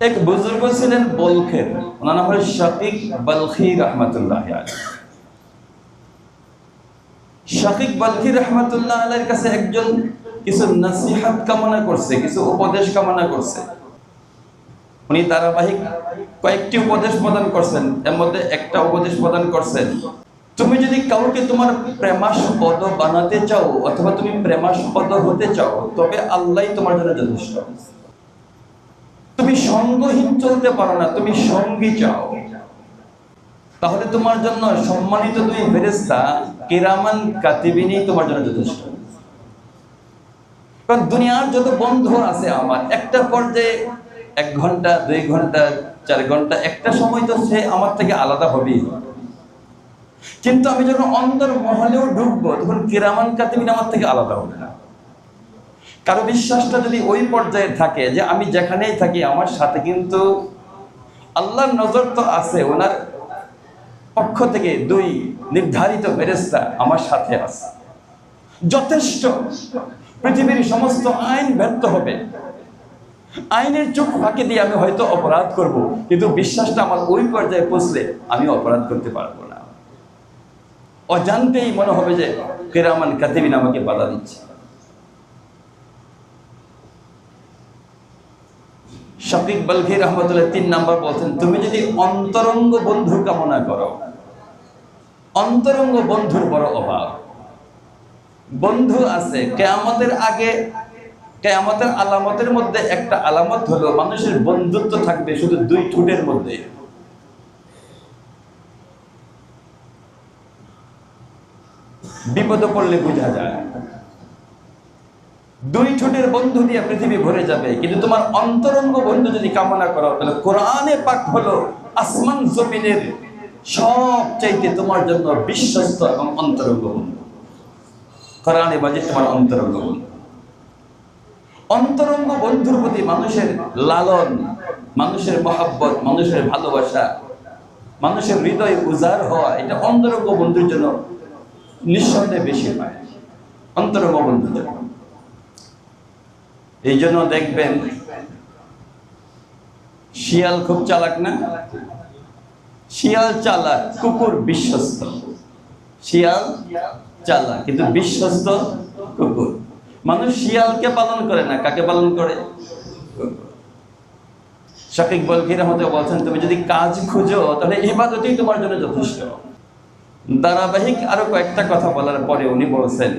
এক বুজুর্গ ছিলেন বলখের, ওনার নাম হল শাকিক বলখি রহমতুল্লাহ আলাইহি। শাকিক বলখি রহমতুল্লাহ আলাইহির কাছে একজন কিছু নসিহত কামনা করছে, কিছু উপদেশ কামনা করছে। উনি ধারাবাহিক কয়েকটি উপদেশ প্রদান করছেন, এর মধ্যে একটা উপদেশ প্রদান করছেন, তুমি যদি কাউকে তোমার প্রেমাস্পদ বানাতে চাও অথবা তুমি প্রেমাস্পদ হতে চাও, তবে আল্লাহই তোমার জন্য যথেষ্ট। তুমি সঙ্গহীন চলতে পারো না, তুমি সঙ্গী চাও, তাহলে তোমার জন্য সম্মানিত দুই ফেরেশতা কিরামান কাতিবিনই তোমার জন্য যথেষ্ট। কারণ দুনিয়ার যত বন্ধু আছে আমার, একটা পর্যায়ে 1 ঘন্টা 2 ঘন্টা 4 ঘন্টা একটা সময় তো সে আমার থেকে আলাদা হবেই, কিন্তু আমি যখন অন্তর মহলেও ঢুকবো তখন কিরামান কাতিবিন আমার থেকে আলাদা হবে না। কারো বিশ্বাসটা যদি ওই পর্যায়ে থাকে যে আমি যেখানেই থাকি আমার সাথে কিন্তু আল্লাহর নজর তো আছে, ওনার পক্ষ থেকে 2 নির্ধারিত ফেরেশতা আমার সাথে আছে, যথেষ্ট। পৃথিবীর সমস্ত আইন ব্যর্থ হবে, আইনের চোখ ফাঁকি দিয়ে আমি হয়তো অপরাধ করব, কিন্তু বিশ্বাসটা আমার ওই পর্যায়ে পৌঁছলে আমি অপরাধ করতে পারবো না। অজান্তেই মনে হবে যে কিরামান কাতিবিন আমাকে বাধা দিচ্ছে। শাকিক বলখি রহমতুল্লাহ 3 নাম্বার বলছেন, তুমি যদি অন্তরঙ্গ বন্ধু কামনা করো, অন্তরঙ্গ বন্ধুর বড় অভাব। বন্ধু আছে কিয়ামতের আগে, কিয়ামতের আলামতের মধ্যে একটা আলামত হলো মানুষের বন্ধুত্ব থাকবে শুধু 2 ঠোঁটের মধ্যে। বিপদে পড়লে বোঝা যায়, 2 ঠোঁটের বন্ধু দিয়ে পৃথিবী ভরে যাবে। কিন্তু তোমার অন্তরঙ্গ বন্ধু যদি কামনা করো, তাহলে কোরআনে পাক হলো আসমান জমিনের সবচাইতে তোমার জন্য বিশ্বস্ত এবং অন্তরঙ্গ বন্ধু। কোরআনে মাজিদ তোমার অন্তরঙ্গ বন্ধু। অন্তরঙ্গ বন্ধুর প্রতি মানুষের লালন, মানুষের মহব্বত, মানুষের ভালোবাসা, মানুষের হৃদয় উজাড় হওয়া, এটা অন্তরঙ্গ বন্ধুর জন্য নিঃসন্দেহে বেশি পায়, অন্তরঙ্গ বন্ধুর জন্য। এই জন্য দেখবেন শিয়াল খুব চালাক না? শিয়াল চালাক, কুকুর বিশ্বস্ত। শিয়াল চালাক কিন্তু বিশ্বস্ত কুকুর। মানুষ শিয়ালকে পালন করে না, কাকে পালন করে? শাকিক বলখি রহমতুল্লাহ বলছেন, তুমি যদি কাজ খুঁজো তাহলে ইবাদতই তোমার জন্য যথেষ্ট। ধারাবাহিক আরো কয়েকটা কথা বলার পরে উনি বলছেন,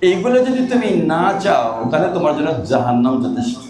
এইগুলো যদি তুমি না চাও তাহলে তোমার জন্য জাহান্নাম যথেষ্ট।